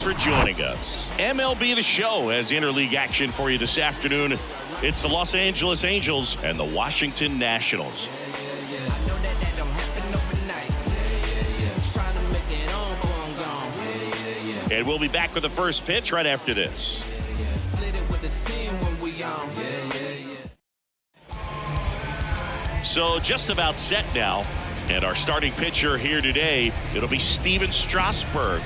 For joining us. MLB The Show has interleague action for you this afternoon. It's the Los Angeles Angels and the Washington Nationals. And we'll be back with the first pitch right after this. So just about set now. And our starting pitcher here today, it'll be Steven Strasburg.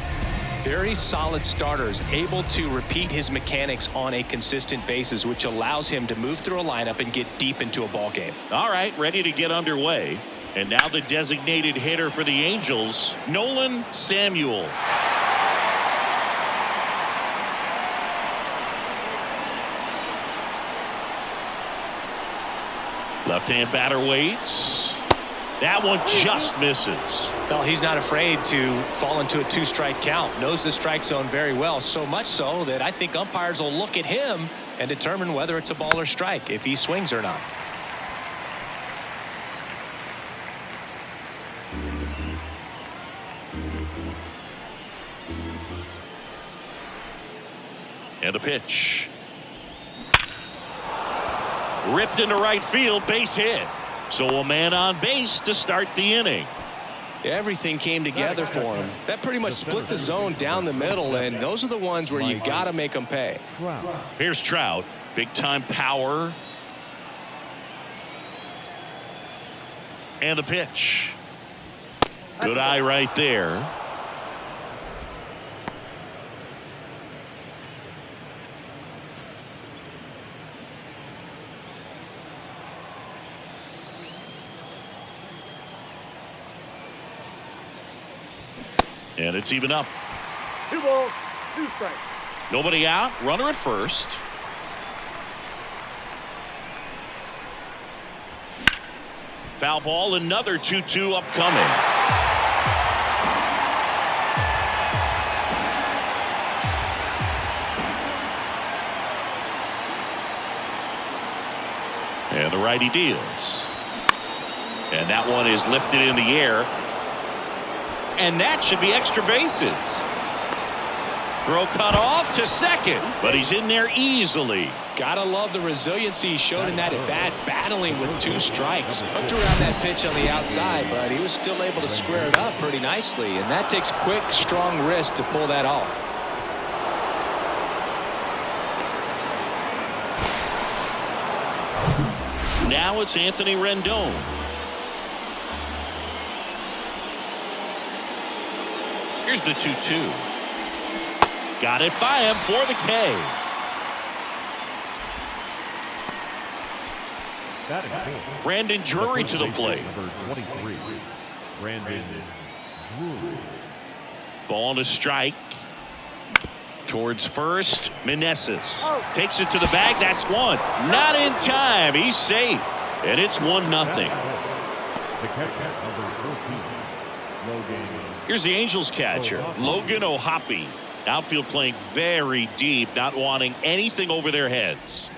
Very solid starters, able to repeat his mechanics on a consistent basis, which allows him to move through a lineup and get deep into a ball game. All right, ready to get underway. And now the designated hitter for the Angels, Nolan Samuel. Left-hand batter waits. That one just misses. Well, he's not afraid to fall into a two-strike count. Knows the strike zone very well, so much so that I think umpires will look at him and determine whether it's a ball or strike, if he swings or not. And a pitch. Ripped into right field, base hit. So a man on base to start the inning. Everything came together for him. That pretty much split the zone down the middle, and those are the ones where you got to make them pay. Here's Trout. Big time power. And the pitch. Good eye right there. And it's even up. 2 balls, 2 strikes. Nobody out. Runner at first. Foul ball. Another 2-2 upcoming. And the righty deals. And that one is lifted in the air. And that should be extra bases. Throw cut off to second, but he's in there easily. Gotta love the resiliency he showed in that at bat, battling with 2 strikes. Hooked around that pitch on the outside, but he was still able to square it up pretty nicely, and that takes quick, strong wrist to pull that off. Now it's Anthony Rendon. Here's the 2-2. Got it by him for the K. Brandon Drury to the plate. Number 23, Brandon Drury. Ball to strike. Towards first, Meneses. Takes it to the bag. That's one. Not in time. He's safe. And it's 1-0. The catcher, number 14, Logan. Here's the Angels catcher, Logan O'Hoppe. Outfield playing very deep, not wanting anything over their heads.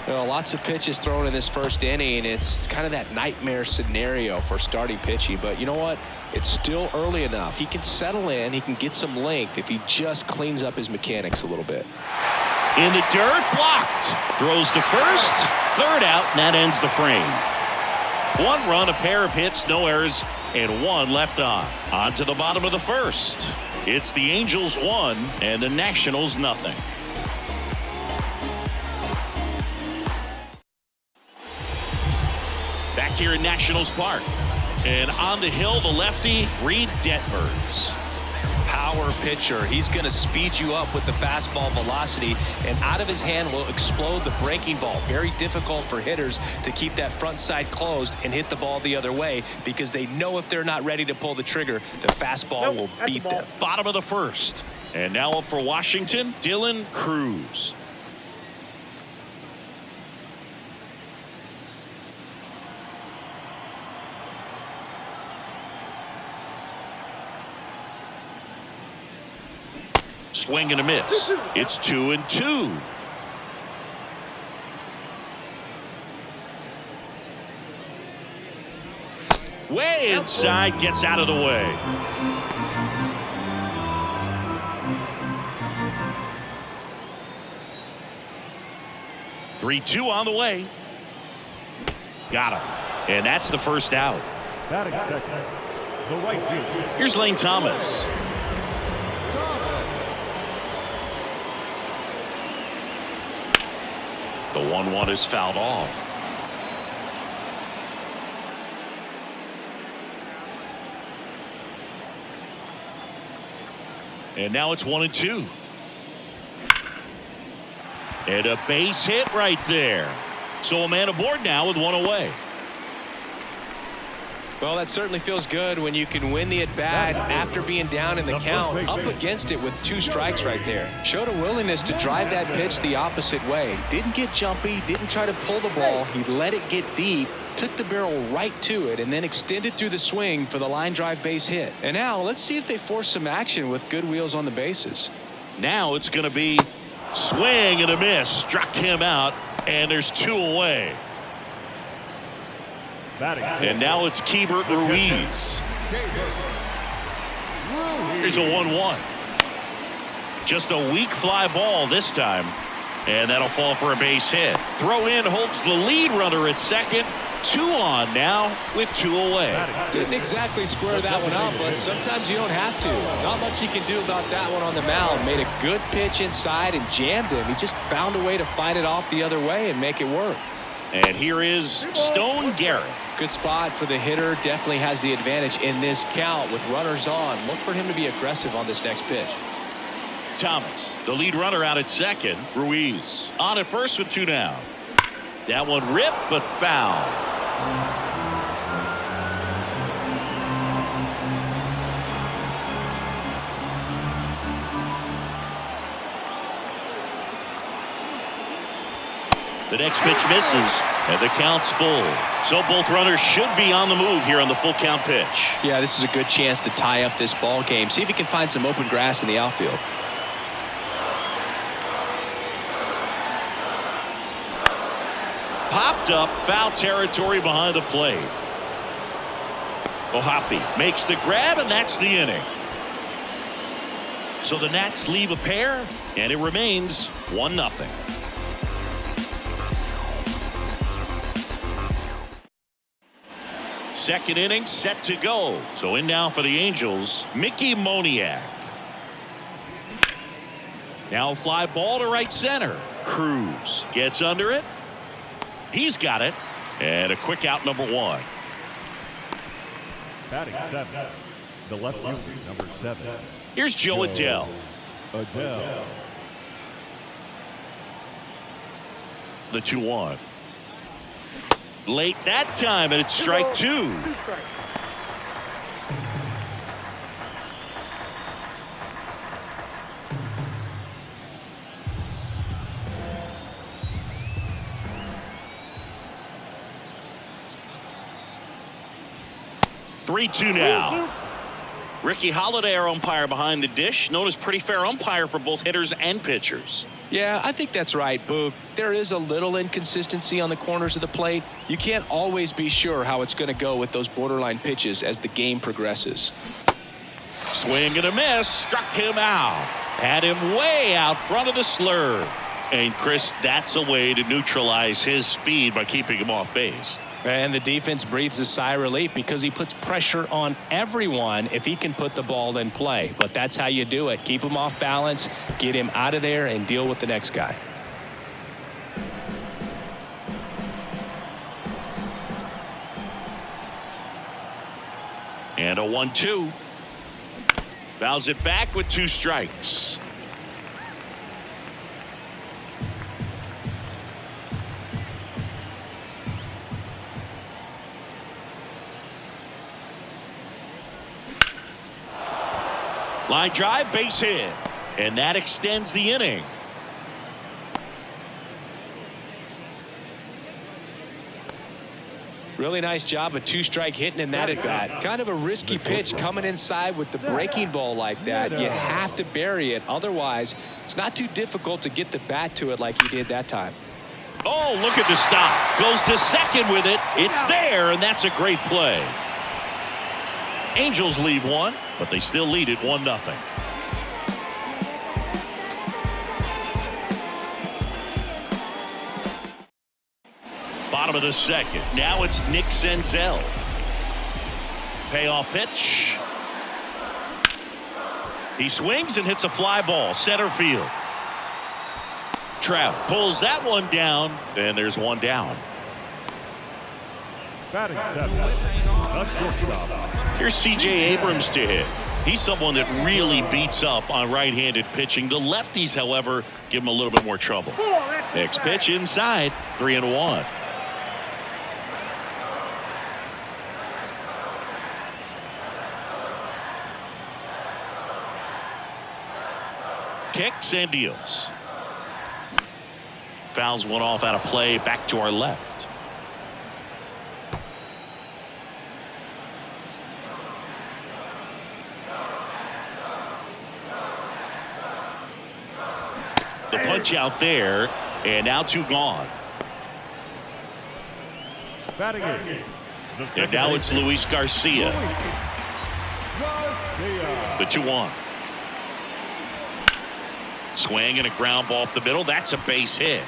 Well, lots of pitches thrown in this first inning. It's kind of that nightmare scenario for starting pitching. But you know what? It's still early enough. He can settle in. He can get some length if he just cleans up his mechanics a little bit. In the dirt, blocked. Throws to first. Third out, and that ends the frame. 1 run, a pair of hits, no errors, and 1 left on. On to the bottom of the first. It's the Angels 1 and the Nationals nothing. Back here in Nationals Park. And on the hill, the lefty, Reed Detmers. Power pitcher. He's going to speed you up with the fastball velocity, and out of his hand will explode the breaking ball. Very difficult for hitters to keep that front side closed and hit the ball the other way, because they know if they're not ready to pull the trigger, the fastball will beat them. Bottom of the first. And now up for Washington, Dylan Cruz. Swing and a miss. It's 2-2. Way inside, gets out of the way. 3-2 on the way. Got him. And that's the first out. Batting second, the right field. Here's Lane Thomas. The 1-1 is fouled off. And now it's 1-2. And a base hit right there. So a man aboard now with one away. Well, that certainly feels good when you can win the at-bat after being down in the count, up against it with 2 strikes right there. Showed a willingness to drive that pitch the opposite way. Didn't get jumpy, didn't try to pull the ball. He let it get deep, took the barrel right to it, and then extended through the swing for the line drive base hit. And now let's see if they force some action with good wheels on the bases. Now it's going to be swing and a miss. Struck him out, and there's 2 away. And now it's Keibert Ruiz. Here's a 1-1. Just a weak fly ball this time. And that'll fall for a base hit. Throw in holds the lead runner at second. 2 on now with 2 away. Didn't exactly square that one up, but sometimes you don't have to. Not much he can do about that one on the mound. Made a good pitch inside and jammed him. He just found a way to fight it off the other way and make it work. And here is Stone Garrett. Good spot for the hitter. Definitely has the advantage in this count with runners on. Look for him to be aggressive on this next pitch. Thomas, the lead runner out at second. Ruiz on at first with 2 down. That one ripped but foul. The next pitch misses, and the count's full. So both runners should be on the move here on the full count pitch. Yeah, this is a good chance to tie up this ball game. See if he can find some open grass in the outfield. Popped up, foul territory behind the plate. Ohapi makes the grab, and that's the inning. So the Nats leave a pair, and it remains 1-0. Second inning set to go. So in now for the Angels, Mickey Moniak. Now fly ball to right center. Cruz gets under it. He's got it. And a quick out, number 1. Batting seven, the left fielder, number 7. Here's Joe Adell. Adell. The 2-1. Late that time, and it's strike 2. 2 strikes. Three-2 now. Ricky Holiday, our umpire behind the dish, known as pretty fair umpire for both hitters and pitchers. Yeah, I think that's right, Boog. There is a little inconsistency on the corners of the plate. You can't always be sure how it's going to go with those borderline pitches as the game progresses. Swing and a miss. Struck him out. Had him way out front of the slur. And Chris, that's a way to neutralize his speed by keeping him off base. And the defense breathes a sigh of relief because he puts pressure on everyone if he can put the ball in play. But that's how you do it. Keep him off balance, get him out of there, and deal with the next guy. And a 1-2. Fouls it back with 2 strikes. Line drive, base hit. And that extends the inning. Really nice job of 2-strike hitting in that at bat. Kind of a risky pitch coming inside with the breaking ball like that. You have to bury it. Otherwise, it's not too difficult to get the bat to it like he did that time. Oh, look at the stop. Goes to second with it. It's there, and that's a great play. Angels leave one, but they still lead it 1-0. bottom of the second. Now it's Nick Senzel. Payoff pitch. He swings and hits a fly ball. Center field. Trout pulls that one down, and there's one down. Batting seventh, the shortstop. Here's C.J. Abrams to hit. He's someone that really beats up on right-handed pitching. The lefties, however, give him a little bit more trouble. Next pitch inside, 3-1. Kicks and deals. Fouls one off out of play, back to our left. The punch out there, and now two gone. Batting eighth, And now it's Luis Garcia. The 2-1. Swing and a ground ball up the middle. That's a base hit.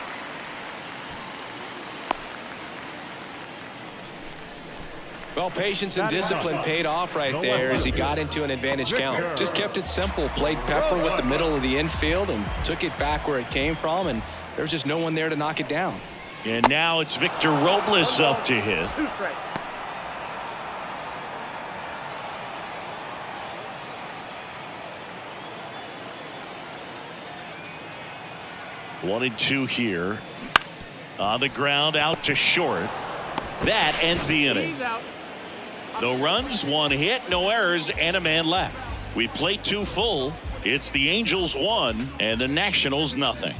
Well, patience and discipline paid off right there as he got into an advantage count. Just kept it simple, played pepper with the middle of the infield and took it back where it came from, and there was just no one there to knock it down. And now it's Victor Robles up to hit. 2 strikes. One and two here. On the ground, out to short. That ends the inning. No runs, one hit, no errors, and a man left. We played two full. It's the Angels 1 and the Nationals nothing.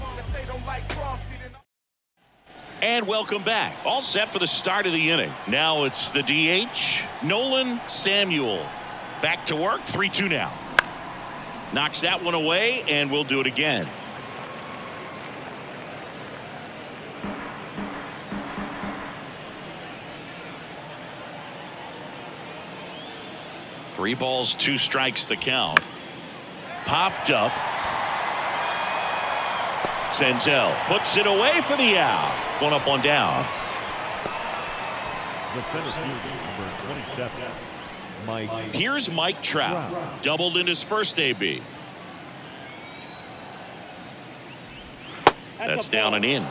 And welcome back. All set for the start of the inning. Now it's the DH, Nolan Samuel. Back to work, 3-2 now. Knocks that one away, and we'll do it again. Three balls, two strikes the count. Popped up. Senzel puts it away for the out. One up, one down. The center fielder, number 27, Mike. Here's Mike Trout. Doubled in his first AB. That's down and in.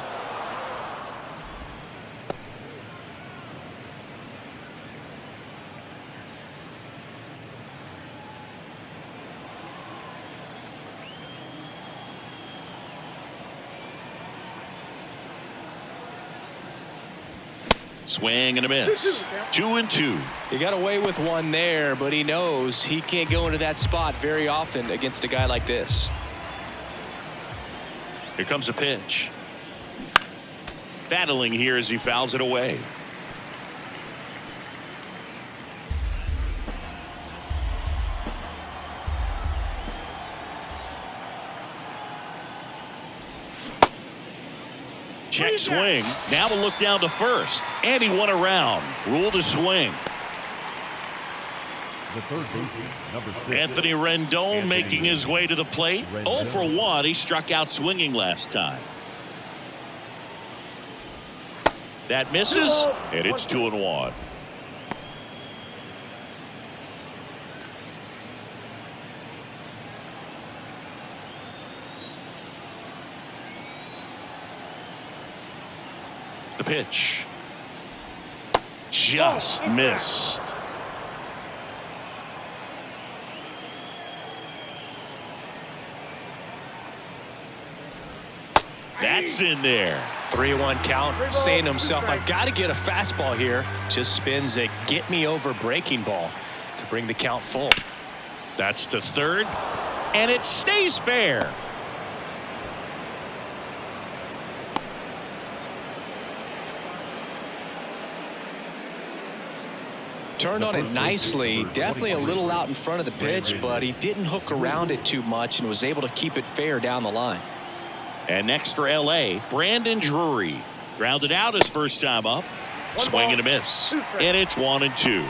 Swing and a miss. 2-2. He got away with one there, but he knows he can't go into that spot very often against a guy like this. Here comes a pitch. Battling here as he fouls it away. Check swing. Now we'll look down to first. And he won around. Ruled a swing. The third baseman, number 6. Anthony Rendon making his way to the plate. 0 for 1. He struck out swinging last time. That misses, and it's 2-1. The pitch. Just missed. That's in there. 3-1 count, saying to himself, I've got to get a fastball here. Just spins a get me over breaking ball to bring the count full. That's to third, and it stays fair. Turned on it nicely, definitely a little out in front of the pitch, but he didn't hook around it too much and was able to keep it fair down the line. And next for LA, Brandon Drury. Grounded out his first time up. Swing and a miss. And it's 1-2.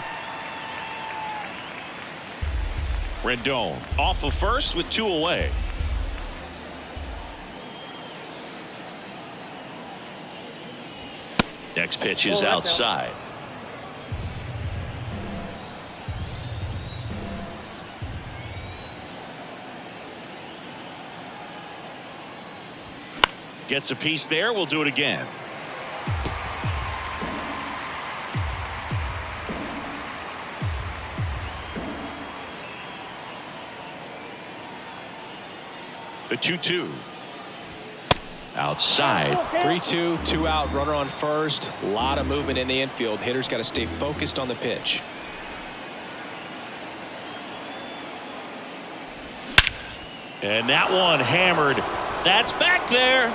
Rendon off of first with 2 away. Next pitch is outside. Gets a piece there. We'll do it again. The 2-2. Outside. 3-2, 2 out, runner on first. A lot of movement in the infield. Hitter's got to stay focused on the pitch. And that one hammered. That's back there.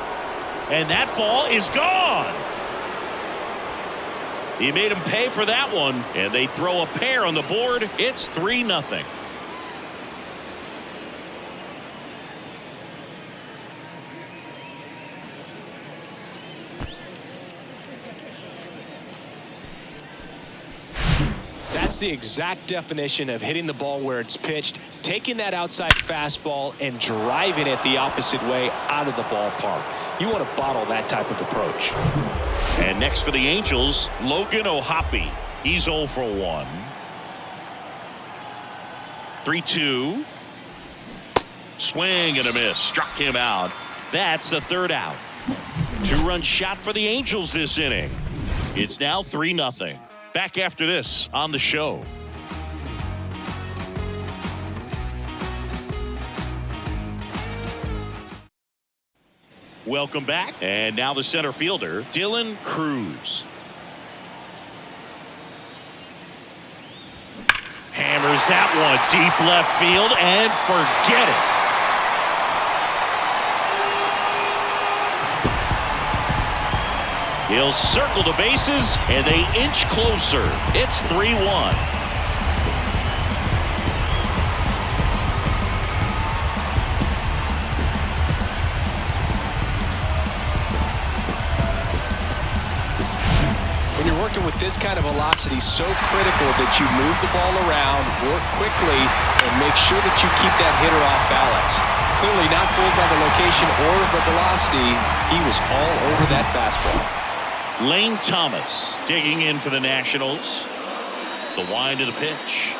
And that ball is gone. He made him pay for that one. And they throw a pair on the board. It's 3-0. That's the exact definition of hitting the ball where it's pitched, taking that outside fastball and driving it the opposite way out of the ballpark. You want to bottle that type of approach. And next for the Angels, Logan O'Hoppe. He's 0 for 1. 3-2. Swing and a miss. Struck him out. That's the 3rd out. 2-run shot for the Angels this inning. It's now 3-0. Back after this on the show. Welcome back. And now the center fielder, Dylan Cruz. Hammers that one deep left field and forget it. He'll circle the bases, and they inch closer. It's 3-1. When you're working with this kind of velocity, so critical that you move the ball around, work quickly, and make sure that you keep that hitter off balance. Clearly not fooled by the location or the velocity. He was all over that fastball. Lane Thomas digging in for the Nationals. The wind of the pitch.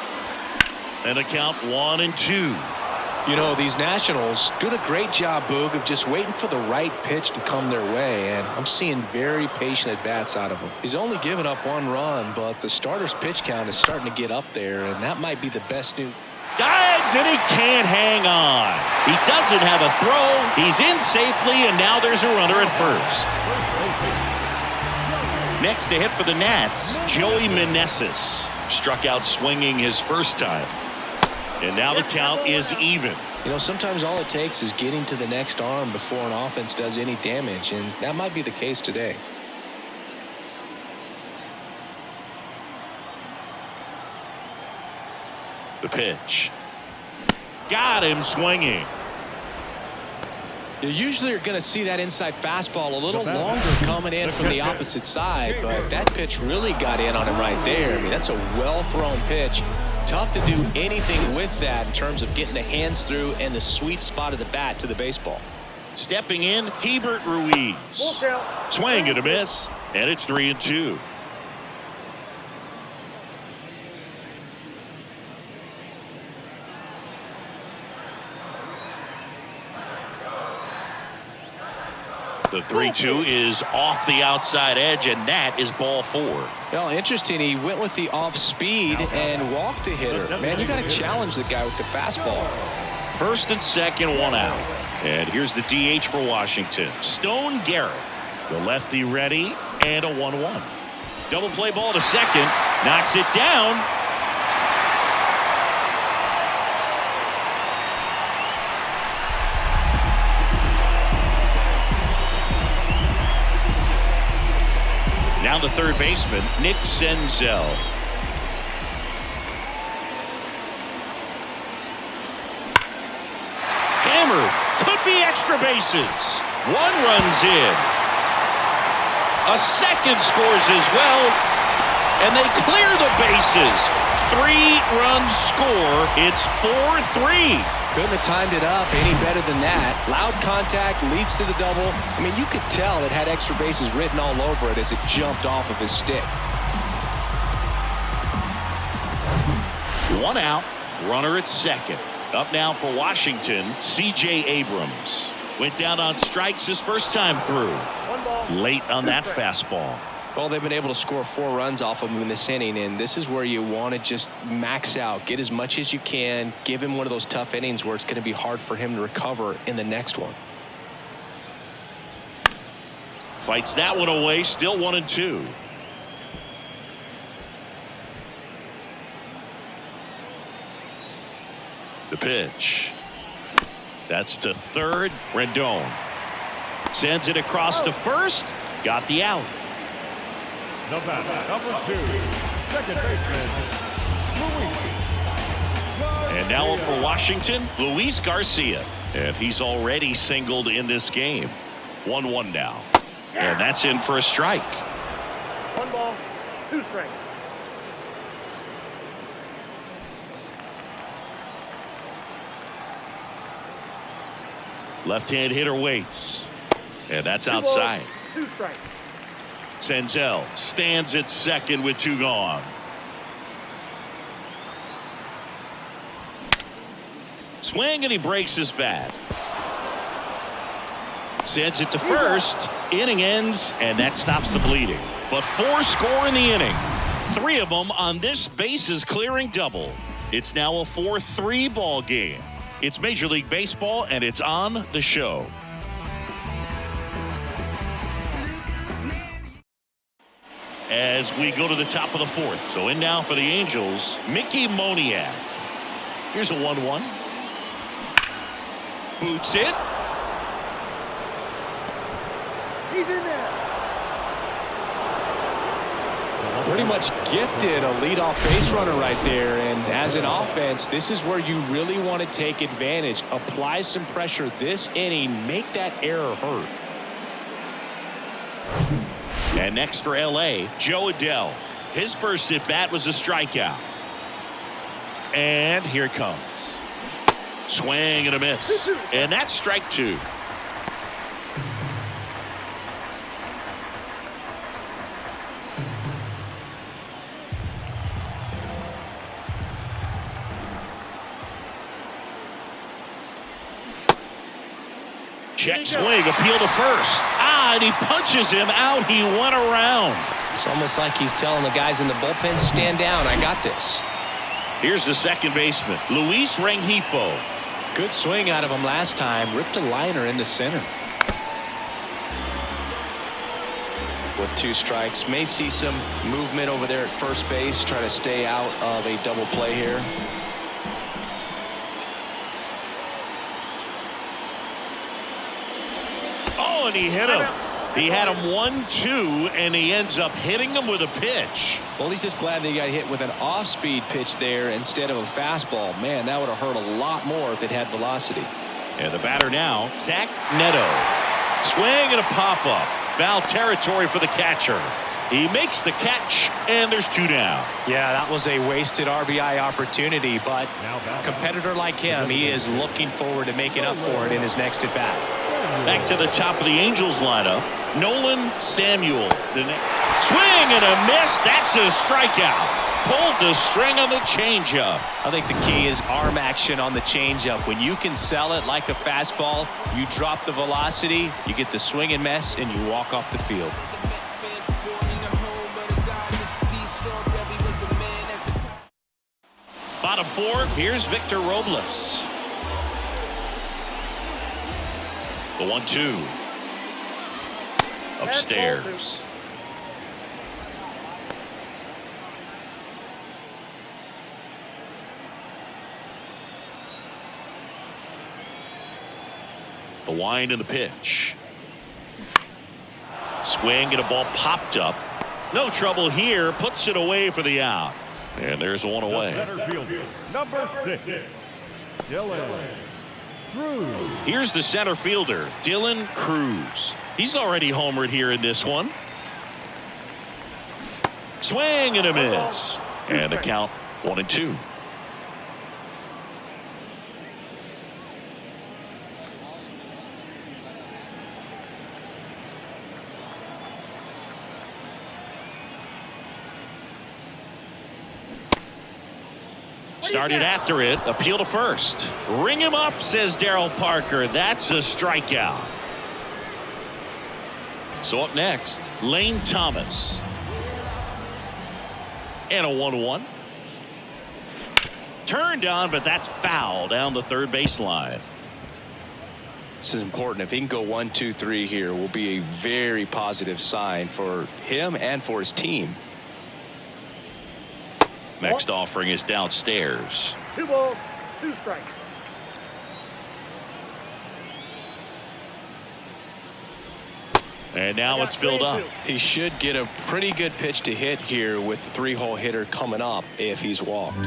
And a count 1-2. You know, these Nationals doing a great job, Boog, of just waiting for the right pitch to come their way, and I'm seeing very patient at-bats out of him. He's only given up 1 run, but the starter's pitch count is starting to get up there, and that might be the best news. Dives, and he can't hang on. He doesn't have a throw. He's in safely, and now there's a runner at first. Next to hit for the Nats, Joey Meneses. Struck out swinging his first time. And now the count is even. You know, sometimes all it takes is getting to the next arm before an offense does any damage, and that might be the case today. The pitch. Got him swinging. You usually are going to see that inside fastball a little longer coming in from the opposite side, but that pitch really got in on him right there. I mean, that's a well-thrown pitch. Tough to do anything with that in terms of getting the hands through and the sweet spot of the bat to the baseball. Stepping in, Hebert Ruiz. Swing and a miss, and it's 3-2. The 3-2 is off the outside edge, and that is ball 4. Well, interesting. He went with the off speed and walked the hitter. Man, you got to challenge the guy with the fastball. First and second, 1 out. And here's the DH for Washington. Stone Garrett. The lefty ready, and a 1-1. Double play ball to second. Knocks it down. Now the third baseman, Nick Senzel. Hammered. Could be extra bases. 1 runs in. A second scores as well. And they clear the bases. 3-run score. It's 4-3. Couldn't have timed it up any better than that. Loud contact leads to the double. I mean, you could tell it had extra bases written all over it as it jumped off of his stick. 1 out, runner at second. Up now for Washington, C.J. Abrams. Went down on strikes his first time through. Late on that fastball. Well, they've been able to score 4 runs off of him in this inning, and this is where you want to just max out, get as much as you can, give him one of those tough innings where it's going to be hard for him to recover in the next one. Fights that one away, still 1-2. The pitch. That's to third. Rendon sends it across to first. Got the out. Number 2, second baseman, Luis. And now up for Washington, Luis Garcia. And he's already singled in this game. 1-1 now. And that's in for a strike. 1 ball, 2 strikes. Left-hand hitter waits. And that's outside. 2 strikes. Senzel stands at second with 2 gone. Swing and he breaks his bat. Sends it to first. Inning ends and that stops the bleeding. But 4 score in the inning. 3 of them on this bases clearing double. It's now a 4-3 ball game. It's Major League Baseball and it's on the show. As we go to the top of the 4th. So in now for the Angels, Mickey Moniak. Here's a 1-1. Boots it. He's in there. Pretty much gifted a leadoff base runner right there, and as an offense, this is where you really want to take advantage. Apply some pressure this inning, make that error hurt. And next for L.A., Joe Adell. His first at-bat was a strikeout. And here it comes. Swing and a miss. And that's strike 2. Check swing, appeal to first. And he punches him out. He went around. It's almost like he's telling the guys in the bullpen, stand down, I got this. Here's the second baseman, Luis Rengifo. Good swing out of him last time. Ripped a liner into center. With 2 strikes, may see some movement over there at first base. Try to stay out of a double play here. Oh, and he hit him. He had him 1-2, and he ends up hitting him with a pitch. Well, he's just glad that he got hit with an off-speed pitch there instead of a fastball. Man, that would have hurt a lot more if it had velocity. And the batter now, Zach Neto. Swing and a pop-up. Foul territory for the catcher. He makes the catch, and there's 2 down. Yeah, that was a wasted RBI opportunity, but a competitor like him, he is looking forward to making up for it in his next at-bat. Back to the top of the Angels lineup, Nolan Samuel. Swing and a miss. That's a strikeout. Pulled the string on the changeup. I think the key is arm action on the changeup. When you can sell it like a fastball, you drop the velocity, you get the swing and miss, and you walk off the field. Bottom 4, here's Victor Robles. The 1-2. Upstairs. The wind and the pitch. Swing and a ball popped up. No trouble here. Puts it away for the out. And there's one away. Center fielder, number 6, Dylan Cruz. Here's the center fielder, Dylan Cruz. He's already homered here in this one. Swing and a miss. And the count 1-2. Started after it. Appeal to first. Ring him up, says Darryl Parker. That's a strikeout. So up next, Lane Thomas. And a 1-1. Turned on, but that's foul down the third baseline. This is important. If he can go 1, 2, 3 here, will be a very positive sign for him and for his team. Next offering is downstairs. 2 balls, 2 strikes. And now it's filled up. He should get a pretty good pitch to hit here with the 3-hole hitter coming up if he's walked.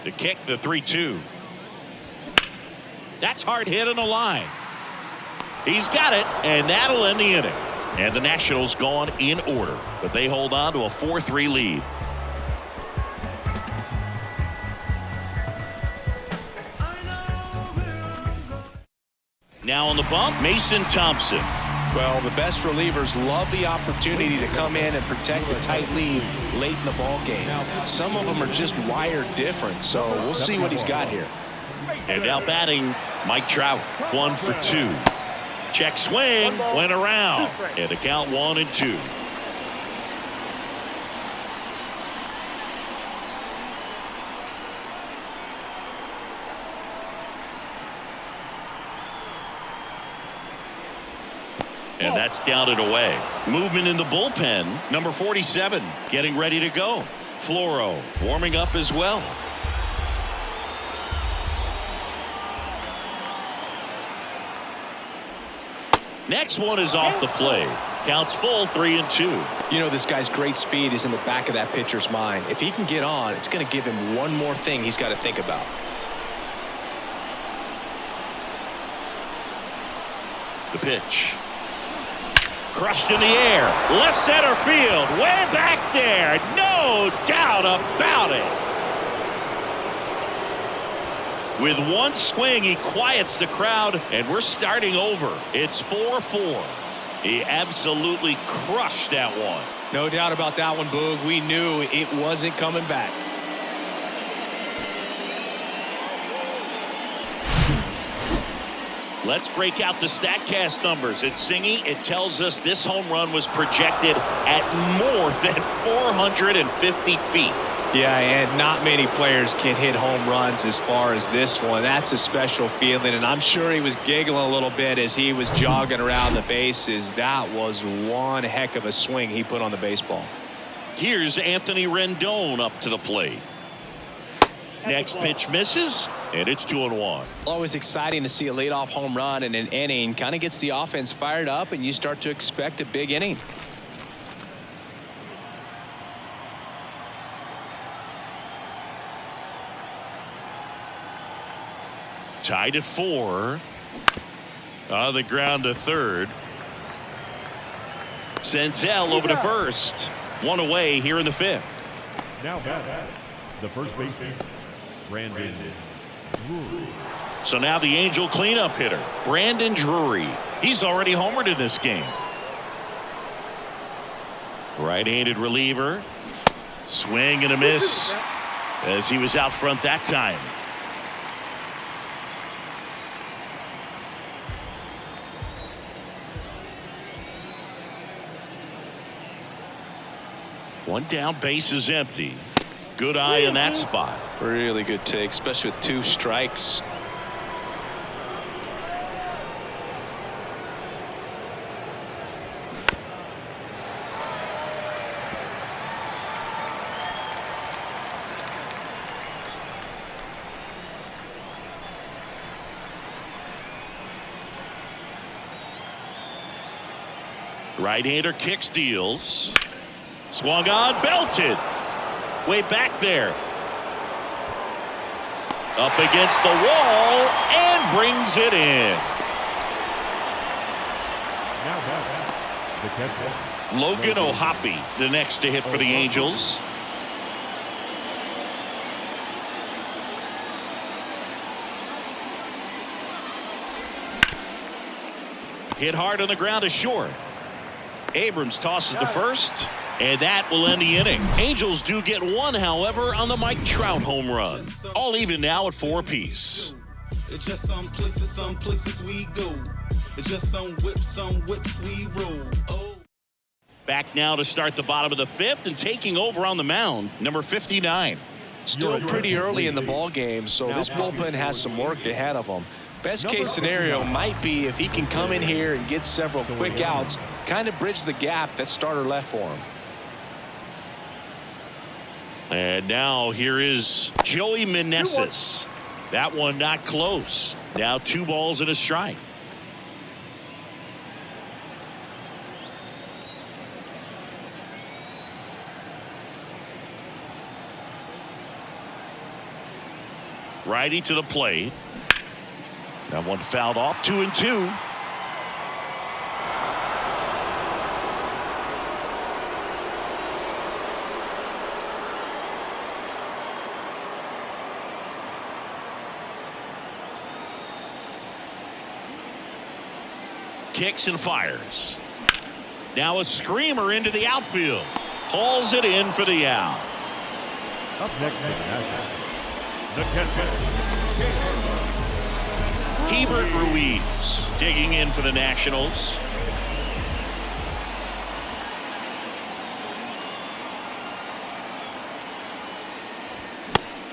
To kick the 3-2. That's hard hit on the line. He's got it, and that'll end the inning. And the Nationals gone in order, but they hold on to a 4-3 lead. Now on the bump, Mason Thompson. Well, the best relievers love the opportunity to come in and protect a tight lead late in the ball game. Some of them are just wired different, so we'll see what he's got here. And now batting, Mike Trout, 1 for 2. Check swing, went around, and the count 1-2. And that's down and away. Movement in the bullpen. Number 47 getting ready to go. Floro warming up as well. Next one is off the plate. Counts full, 3-2. You know, this guy's great speed is in the back of that pitcher's mind. If he can get on, it's going to give him one more thing he's got to think about. The pitch. Crushed in the air. Left center field. Way back there. No doubt about it. With one swing, he quiets the crowd, and we're starting over. It's 4-4. He absolutely crushed that one. No doubt about that one, Boog. We knew it wasn't coming back. Let's break out the StatCast numbers. It's Singy. It tells us this home run was projected at more than 450 feet. Yeah, and not many players can hit home runs as far as this one. That's a special feeling, and I'm sure he was giggling a little bit as he was jogging around the bases. That was one heck of a swing he put on the baseball. Here's Anthony Rendon up to the plate. Next pitch misses, and it's 2-1. Always exciting to see a leadoff home run in an inning. Kind of gets the offense fired up, and you start to expect a big inning. Tied at 4. On the ground to third. Senzel over to first. One away here in the 5th. Now back, the first baseman, Brandon Drury. So now the Angel cleanup hitter, Brandon Drury. He's already homered in this game. Right-handed reliever. Swing and a miss as he was out front that time. One down, base is empty. Good eye in that spot. Really good take, especially with 2 strikes. Right-hander kicks, deals. Swung on, belted. Way back there. Up against the wall and brings it in. Now back, the catcher, Logan O'Hoppe, the next to hit for the Angels. Hit hard on the ground to short. Abrams tosses to first, and that will end the inning. Angels do get one, however, on the Mike Trout home run. All even now at 4 apiece. It's just some places we go. It's just some whips we roll. Oh. Back now to start the bottom of the 5th, and taking over on the mound, number 59. Still pretty early in the ball game, so this bullpen has some work ahead of them. Best case scenario might be if he can come in here and get several quick outs, kind of bridge the gap that starter left for him. And now here is Joey Meneses. That one not close. Now 2 balls and a strike. Righty to the plate. That one fouled off. 2-2. Kicks and fires. Now a screamer into the outfield. Hauls it in for the out. Up next, the catcher. Hebert Ruiz digging in for the Nationals.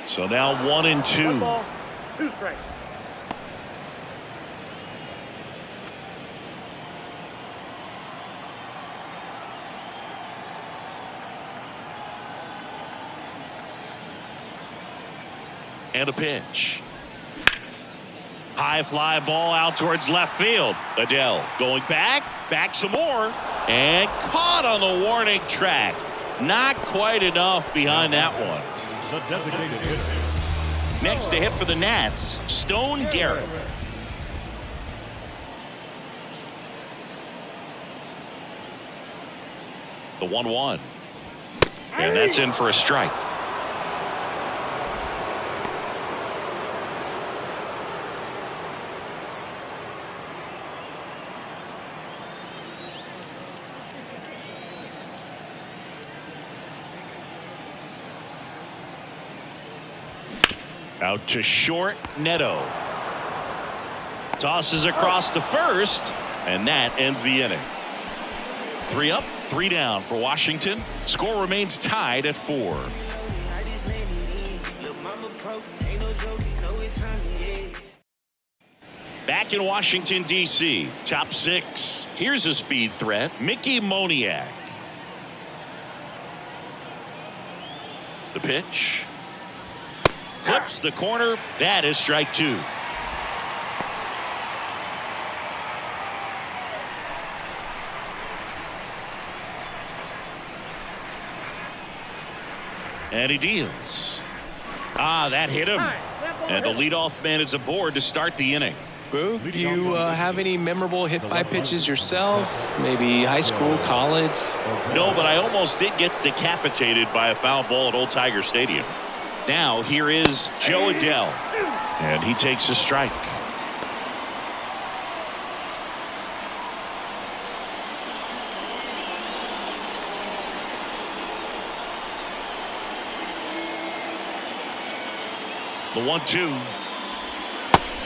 So now 1-2. 1 ball, 2 strikes. And a pitch. High fly ball out towards left field. Adele going back some more, and caught on the warning track. Not quite enough behind that one. The designated hitter. Next to hit for the Nats, Stone Garrett. The 1-1. And that's in for a strike. Out to short, Neto. Tosses across to first, and that ends the inning. 3 up, 3 down for Washington. Score remains tied at 4. Back in Washington, D.C., top 6. Here's a speed threat, Mickey Moniak. The pitch. Clips the corner. That is strike 2. And he deals. That hit him. And the leadoff man is aboard to start the inning. Boo, do you have any memorable hit-by pitches yourself? Maybe high school, college? No, but I almost did get decapitated by a foul ball at Old Tiger Stadium. Now here is Joe Adele, and he takes a strike. The 1-2.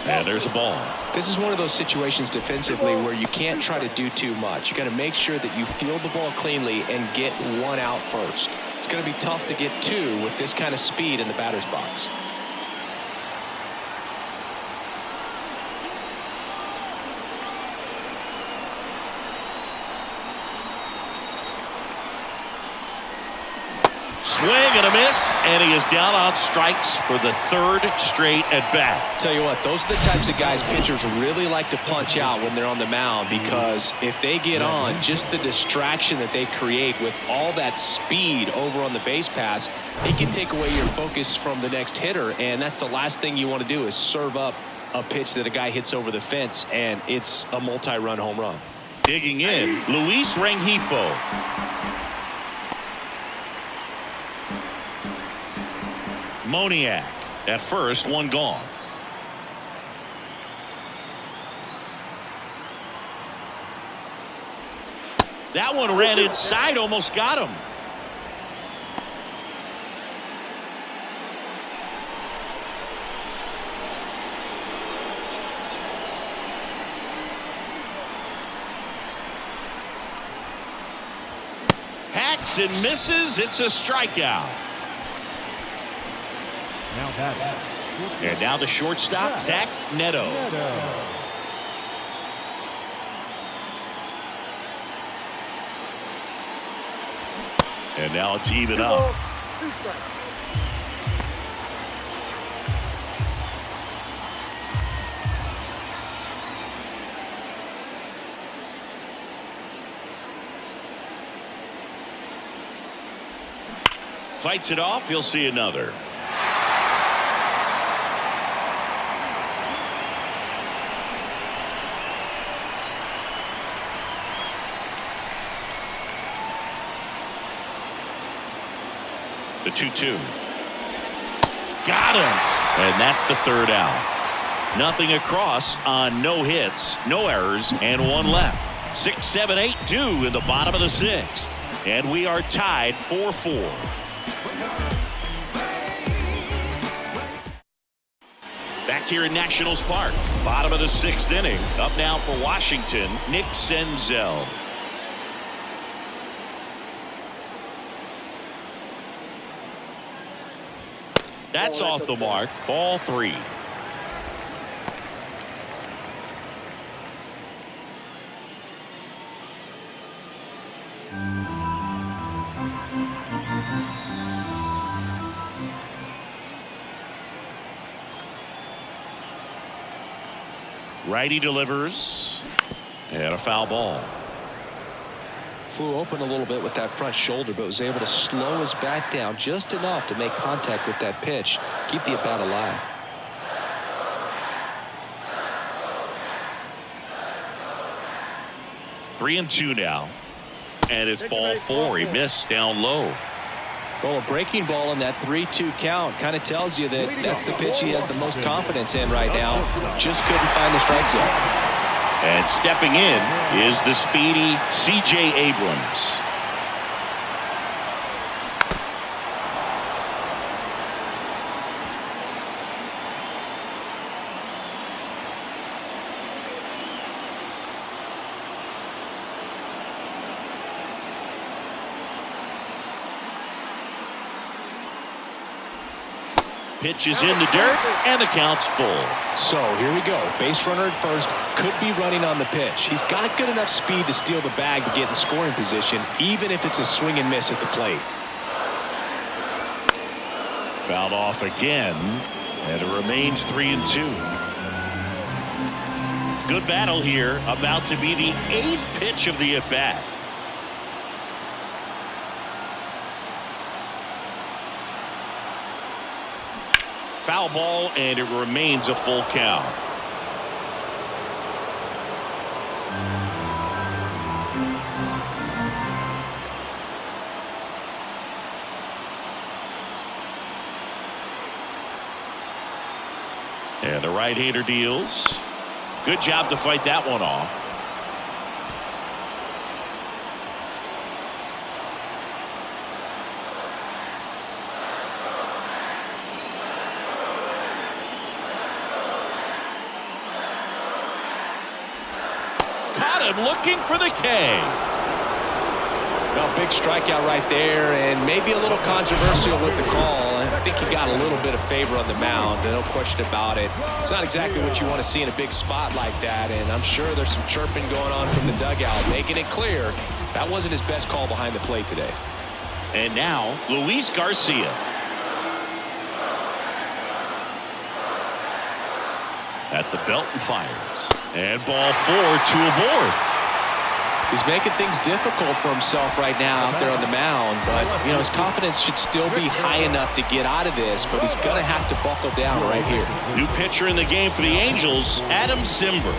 And there's a ball. This is one of those situations defensively where you can't try to do too much. You got to make sure that you field the ball cleanly and get 1 out first. It's going to be tough to get 2 with this kind of speed in the batter's box. Swing and a miss, and he is down on strikes for the 3rd straight at bat. Tell you what, those are the types of guys pitchers really like to punch out when they're on the mound, because if they get on, just the distraction that they create with all that speed over on the base pass, it can take away your focus from the next hitter, and that's the last thing you want to do is serve up a pitch that a guy hits over the fence, and it's a multi-run home run. Digging in, Luis Rengifo. Moniak at first, one gone. That one ran inside, almost got him. Hacks and misses. It's a strikeout. Now that. And now the shortstop, Zach Neto. And now it's even up. 2 strikes. Fights it off. He'll see another. The 2-2. Got him. And that's the third out. Nothing across on no hits, no errors, and one left. 6, 7, 8 due in the bottom of the 6th. And we are tied 4-4. Back here in Nationals Park, bottom of the 6th inning. Up now for Washington, Nick Senzel. That's off the mark. Ball 3. Righty delivers. And a foul ball. Flew open a little bit with that front shoulder, but was able to slow his bat down just enough to make contact with that pitch. Keep the at-bat alive. Three and 2 now. And it's ball 4. He missed down low. Well, a breaking ball in that 3-2 count kind of tells you that that's the pitch he has the most confidence in right now. Just couldn't find the strike zone. And stepping in is the speedy C.J. Abrams. Pitch is in the dirt, and the count's full. So here we go. Base runner at first, could be running on the pitch. He's got good enough speed to steal the bag to get in scoring position, even if it's a swing and miss at the plate. Fouled off again, and it remains 3 and 2. Good battle here, about to be the 8th pitch of the at-bat. Foul ball, and it remains a full count. And the right-hander deals. Good job to fight that one off. Looking for the K. Well, big strikeout right there, and maybe a little controversial with the call. I think he got a little bit of favor on the mound, no question about it. It's not exactly what you want to see in a big spot like that, and I'm sure there's some chirping going on from the dugout, making it clear that wasn't his best call behind the plate today. And now, Luis Garcia. At the belt and fires. And ball 4, 2 aboard. He's making things difficult for himself right now out there on the mound, but you know his confidence should still be high enough to get out of this, but he's going to have to buckle down right here. New pitcher in the game for the Angels, Adam Simber.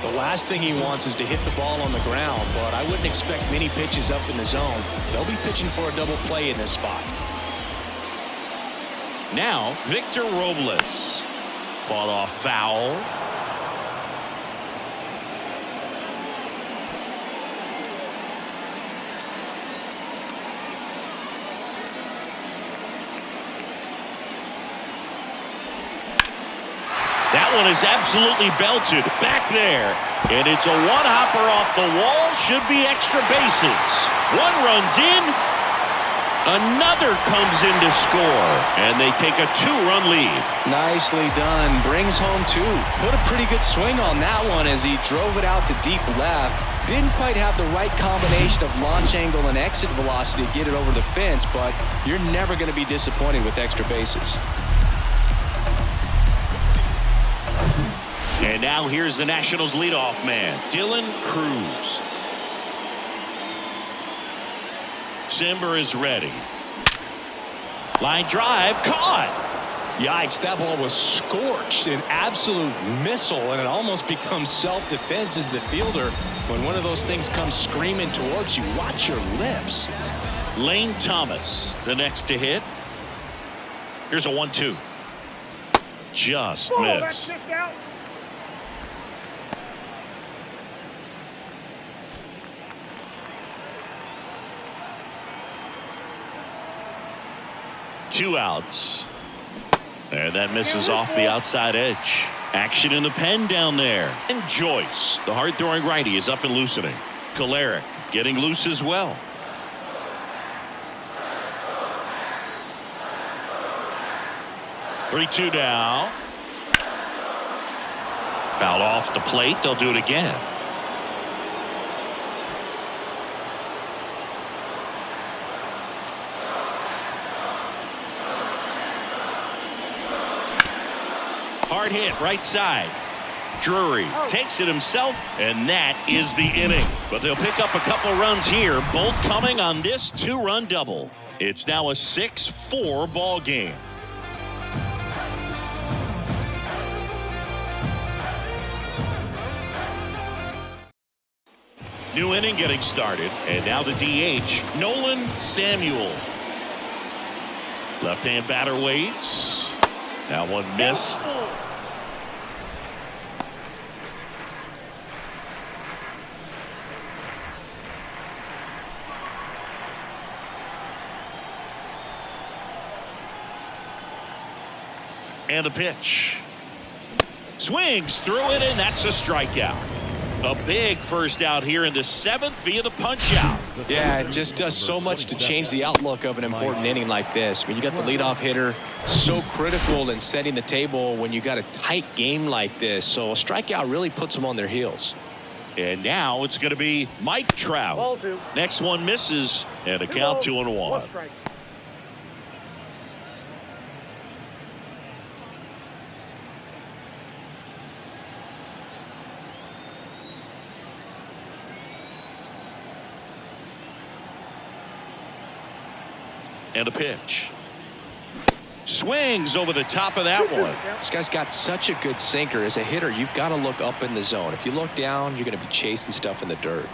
The last thing he wants is to hit the ball on the ground, but I wouldn't expect many pitches up in the zone. They'll be pitching for a double play in this spot. Now, Victor Robles. Fought off foul. That one is absolutely belted back there. And it's a one-hopper off the wall. Should be extra bases. One runs in. Another comes in to score. And they take a 2-run lead. Nicely done. Brings home 2. Put a pretty good swing on that one as he drove it out to deep left. Didn't quite have the right combination of launch angle and exit velocity to get it over the fence, but you're never going to be disappointed with extra bases. And now here's the Nationals leadoff man, Dylan Cruz. Simber is ready. Line drive, caught. Yikes, that ball was scorched, an absolute missile, and it almost becomes self-defense as the fielder. When one of those things comes screaming towards you, watch your lips. Lane Thomas, the next to hit. Here's a 1-2. Just missed. Two outs. And that misses off the outside edge. Action in the pen down there. And Joyce, the hard-throwing righty, is up and loosening. Kolarek getting loose as well. Three-two now. Foul off the plate. They'll do it again. Hard hit right side. Drury takes it himself, and that is the inning. But they'll pick up a couple runs here, both coming on this 2-run double. It's now a 6-4 ball game. New inning getting started, and now the DH, Nolan Samuel. Left-hand batter waits. That one missed. And the pitch. Swings through it, and that's a strikeout. A big first out here in the 7th via the punch out. Yeah, it just does so much to change the outlook of an important inning like this. When you got the leadoff hitter, so critical in setting the table when you got a tight game like this. So a strikeout really puts them on their heels. And now it's going to be Mike Trout. Next one misses, and a count 2-1. And a pitch. Swings over the top of that one. This guy's got such a good sinker. As a hitter, you've got to look up in the zone. If you look down, you're going to be chasing stuff in the dirt.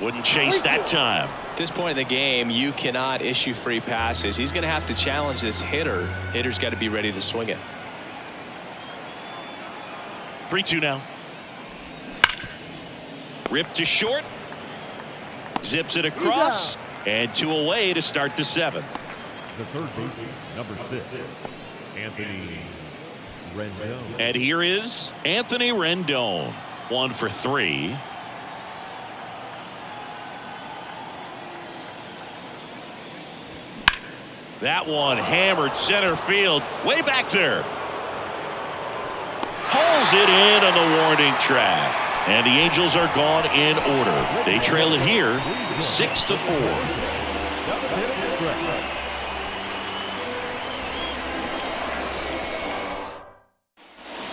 Wouldn't chase that time. At this point in the game, you cannot issue free passes. He's going to have to challenge this hitter. Hitter's got to be ready to swing it. 3-2 now. Ripped to short. Zips it across, and 2 away to start the 7th. The third baseman, number 6, Anthony Rendon. And here is Anthony Rendon, 1 for 3. That one hammered center field, way back there. Hauls it in on the warning track. And the Angels are gone in order. They trail it here 6-4.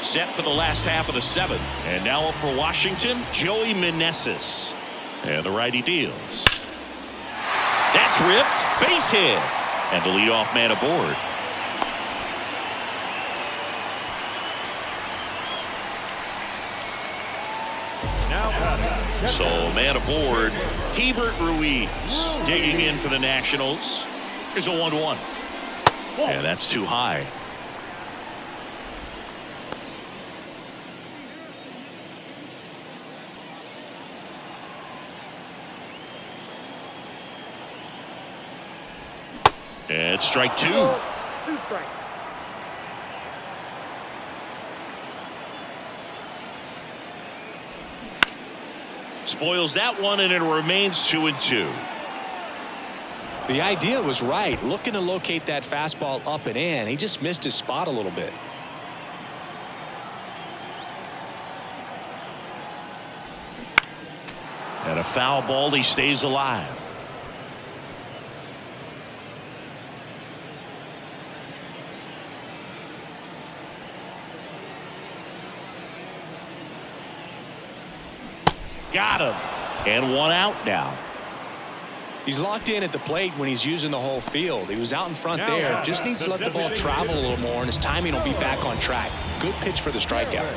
Set for the last half of the 7th. And now up for Washington, Joey Meneses. And the righty deals. That's ripped. Base hit. And the leadoff man aboard. So man aboard, Hebert Ruiz digging in for the Nationals. Here's a 1-1. Yeah, that's too high. And strike 2. 2 strikes. Spoils that one, and it remains 2-2. The idea was right, looking to locate that fastball up and in. He just missed his spot a little bit. And a foul ball, he stays alive. Got him. And 1 out now. He's locked in at the plate when he's using the whole field. He was out in front there. Just needs to let the ball travel a little more, and his timing will be back on track. Good pitch for the strikeout.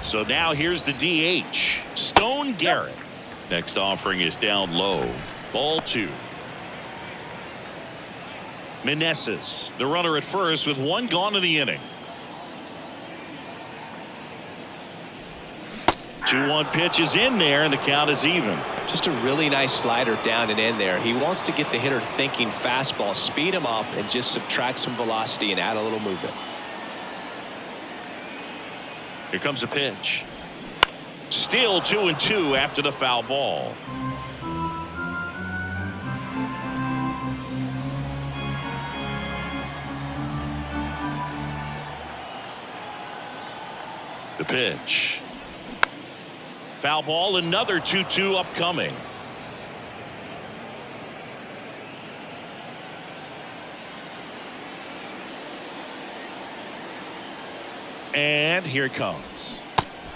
So now here's the DH, Stone Garrett. Next offering is down low. Ball 2. Meneses, the runner at first with 1 gone in the inning. 2-1 pitch is in there, and the count is even. Just a really nice slider down and in there. He wants to get the hitter thinking fastball, speed him up, and just subtract some velocity and add a little movement. Here comes a pitch. Still 2-2 after the foul ball. The pitch. Foul ball, another 2-2 upcoming. And here it comes.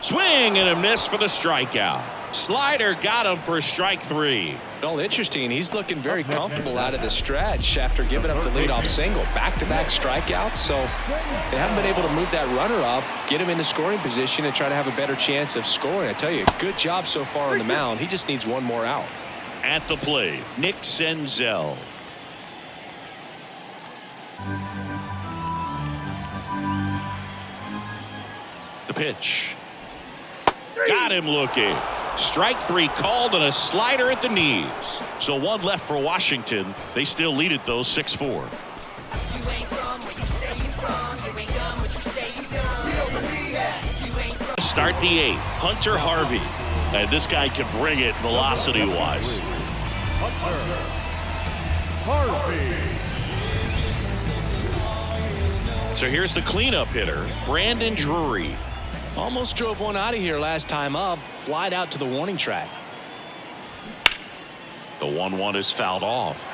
Swing and a miss for the strikeout. Slider got him for strike 3. Well, interesting. He's looking very comfortable out of the stretch after giving up the leadoff single. Back-to-back strikeouts, so they haven't been able to move that runner up, get him into scoring position, and try to have a better chance of scoring. I tell you, good job so far on the mound. He just needs 1 more out. At the plate, Nick Senzel. The pitch. Got him looking. Strike 3 called, and a slider at the knees. So 1 left for Washington. They still lead it, though, 6-4. Start the 8th. Hunter Harvey. And this guy can bring it velocity-wise. Hunter Harvey. So here's the cleanup hitter, Brandon Drury. Almost drove 1 out of here last time up. Flied out to the warning track. The 1-1 is fouled off.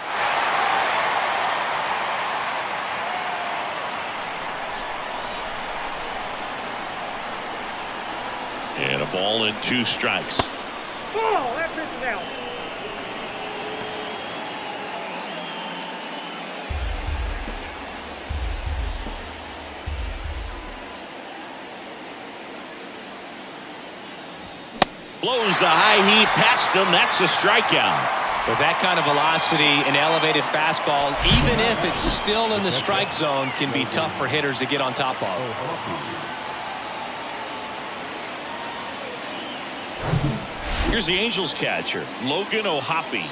And a ball and 2 strikes. Oh, that pitch is out. Blows the high heat past him. That's a strikeout. With that kind of velocity, an elevated fastball, even if it's still in the strike zone, can be tough for hitters to get on top of. Here's the Angels catcher, Logan O'Hoppe.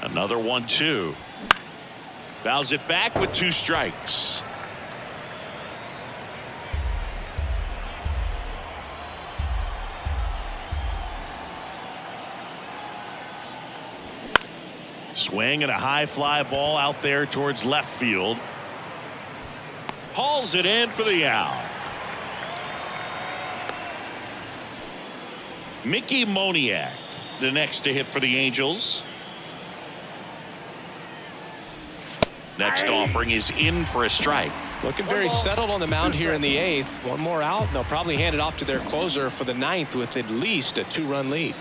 Another 1-2. Fouls it back with 2 strikes. Swing and a high fly ball out there towards left field. Hauls it in for the out. Mickey Moniak the next to hit for the Angels. Next offering is in for a strike. Looking very settled on the mound here in the 8th. One more out, and they'll probably hand it off to their closer for the 9th with at least a 2-run lead.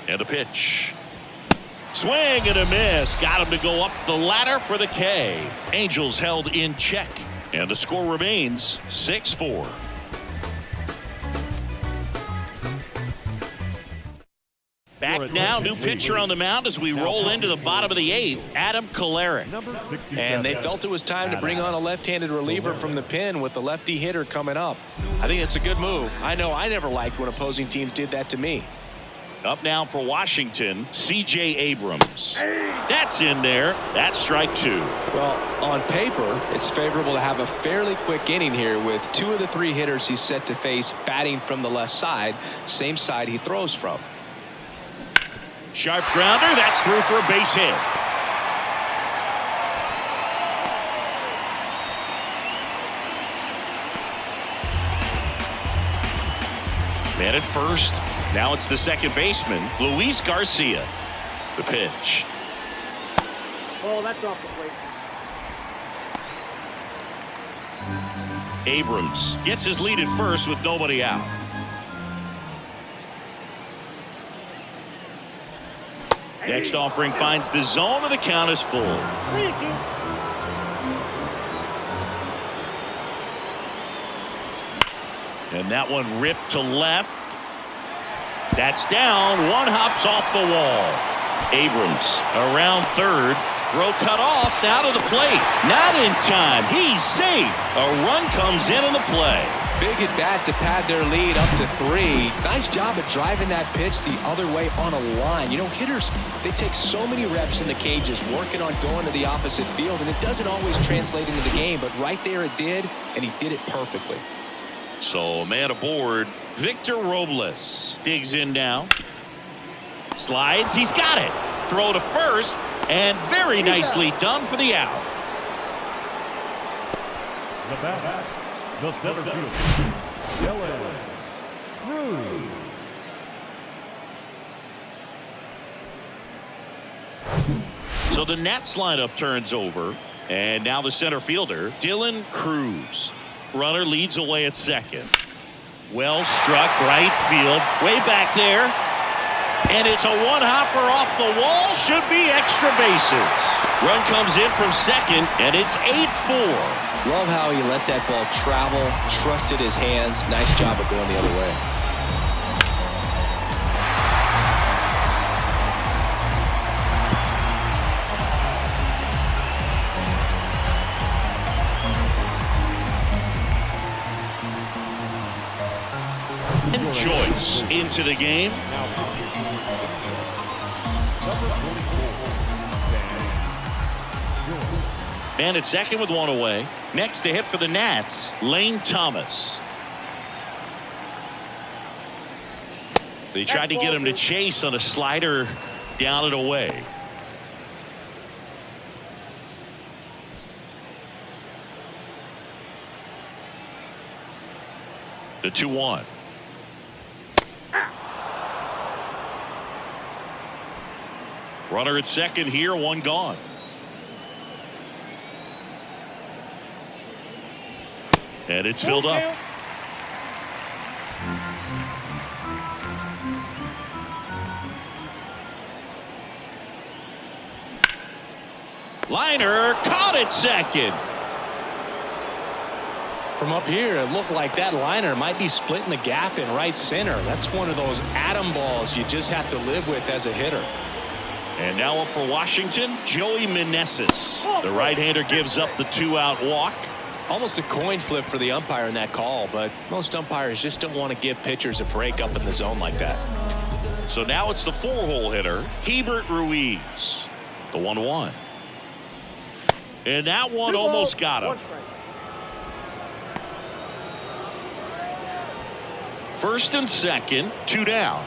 And a pitch. Swing and a miss. Got him to go up the ladder for the K. Angels held in check. And the score remains 6-4. Back now, new pitcher on the mound as we roll into the bottom of the 8th, Adam Kolarek. And they felt it was time to bring on a left-handed reliever from the pen with the lefty hitter coming up. I think it's a good move. I know I never liked when opposing teams did that to me. Up now for Washington, C.J. Abrams. That's in there. That's strike 2. Well, on paper, it's favorable to have a fairly quick inning here with 2 of the 3 hitters he's set to face batting from the left side, same side he throws from. Sharp grounder. That's through for a base hit. Man at first. Now it's the second baseman, Luis Garcia. The pitch. Oh, that's off the plate. Abrams gets his lead at first with nobody out. Next offering finds the zone, and the count is full. And that one ripped to left. That's down. One hops off the wall. Abrams around third. Throw cut off. Now to the plate. Not in time. He's safe. A run comes in on the play. Big at bat to pad their lead up to 3. Nice job at driving that pitch the other way on a line. You know, hitters, they take so many reps in the cages working on going to the opposite field, and it doesn't always translate into the game, but right there it did, and he did it perfectly. So a man aboard. Victor Robles digs in now. Slides. He's got it. Throw to first, and very nicely done for the out. The bat, the center fielder, Dylan Cruz. So the Nats lineup turns over, and now the center fielder, Dylan Cruz. Runner leads away at second. Well struck right field, way back there. And it's a one-hopper off the wall. Should be extra bases. Run comes in from second, and it's 8-4. Love how he let that ball travel, trusted his hands. Nice job of going the other way. And Joyce into the game. Man at second with one away. Next to hit for the Nats, Lane Thomas. They tried to get him to chase on a slider down and away. The 2-1. Runner at second here, one gone. And it's filled up. Liner caught at second. From up here, it looked like that liner might be splitting the gap in right center. That's one of those atom balls you just have to live with as a hitter. And now up for Washington, Joey Meneses. The right-hander gives up the 2-out walk. Almost a coin flip for the umpire in that call, but most umpires just don't want to give pitchers a break up in the zone like that. So now it's the 4-hole hitter, Hebert Ruiz. The 1-1. And that one almost got him. First and second, 2 down.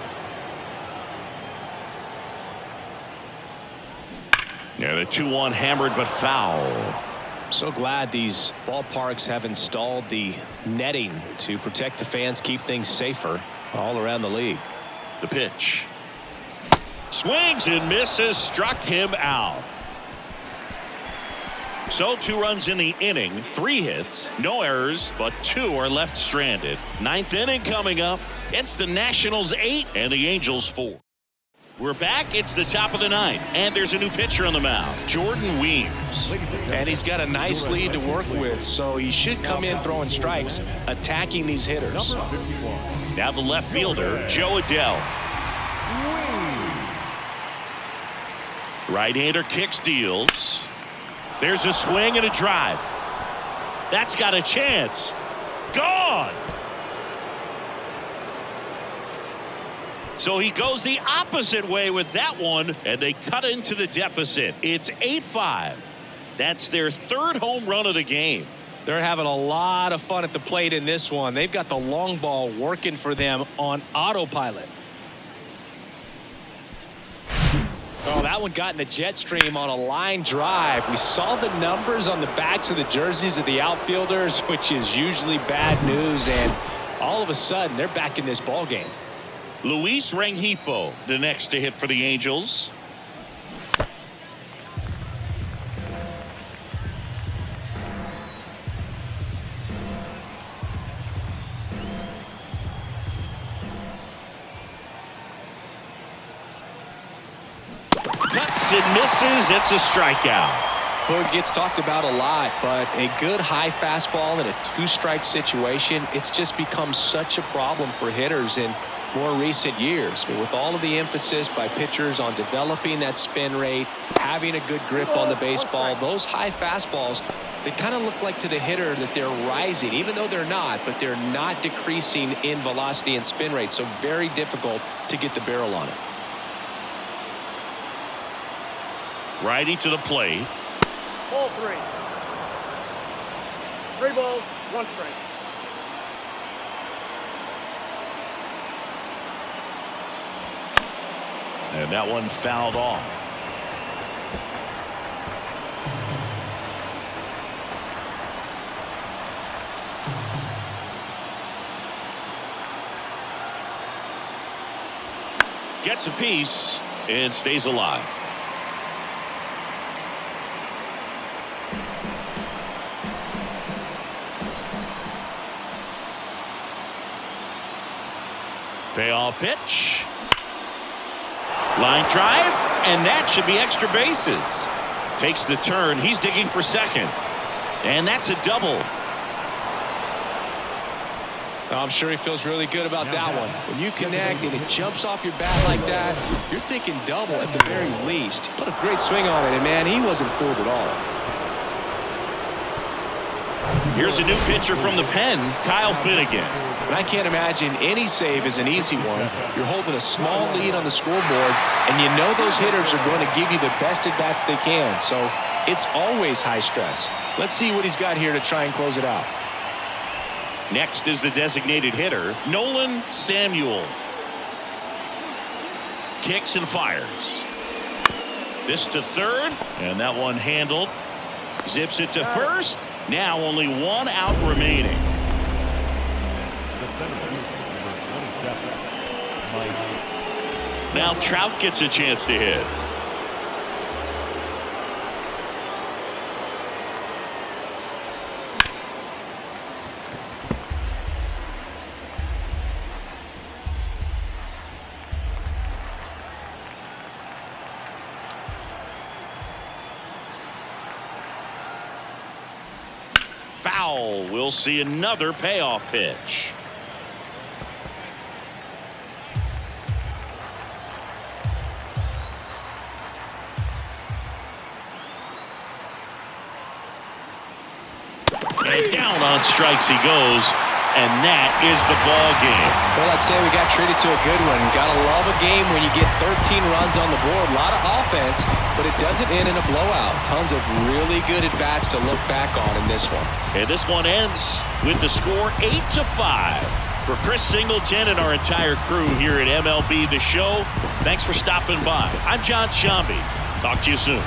Yeah, the 2-1 hammered but foul. So glad these ballparks have installed the netting to protect the fans, keep things safer. all around the league. The pitch. Swings and misses, struck him out. So 2 runs in the inning, 3 hits, no errors, but 2 are left stranded. 9th inning coming up. It's the Nationals 8 and the Angels 4. We're back. It's the top of the 9th, and there's a new pitcher on the mound, Jordan Weems. And he's got a nice lead to work with, so he should come in throwing strikes, attacking these hitters. Now the left fielder, Joe Adell. Right-hander kicks, deals. There's a swing and a drive. That's got a chance. Gone. So he goes the opposite way with that one, and they cut into the deficit. It's 8-5. That's their 3rd home run of the game. They're having a lot of fun at the plate in this one. They've got the long ball working for them on autopilot. Oh, that one got in the jet stream on a line drive. We saw the numbers on the backs of the jerseys of the outfielders, which is usually bad news, and all of a sudden they're back in this ball game. Luis Rengifo, the next to hit for the Angels. Cuts and misses. It's a strikeout. It gets talked about a lot, but a good high fastball in a 2-strike situation, it's just become such a problem for hitters in more recent years. But with all of the emphasis by pitchers on developing that spin rate, having a good grip on the baseball, those high fastballs, they kind of look like to the hitter that they're rising, even though they're not, but they're not decreasing in velocity and spin rate. So very difficult to get the barrel on it. Righty to the plate. Ball 3. 3 balls, 1 strike. And that one fouled off. Gets a piece and stays alive. Payoff pitch. Line drive, and that should be extra bases. Takes the turn. He's digging for second. And that's a double. I'm sure he feels really good about that one. When you connect and it jumps off your bat like that, you're thinking double at the very least. Put a great swing on it, and man, he wasn't fooled at all. Here's a new pitcher from the pen, Kyle Finnegan. And I can't imagine any save is an easy one. You're holding a small lead on the scoreboard, and you know those hitters are going to give you the best at-bats they can. So it's always high stress. Let's see what he's got here to try and close it out. Next is the designated hitter, Nolan Samuel. Kicks and fires. This to third, and that one handled. Zips it to first. Now only 1 out remaining. Now Trout gets a chance to hit. Foul. We'll see another payoff pitch. And down on strikes he goes, and that is the ball game. Well, I'd say we got treated to a good one. Gotta love a game when you get 13 runs on the board. A lot of offense, but it doesn't end in a blowout. Tons of really good at-bats to look back on in this one. And this one ends with the score 8-5. For Chris Singleton and our entire crew here at MLB The Show, thanks for stopping by. I'm John Shambi. Talk to you soon.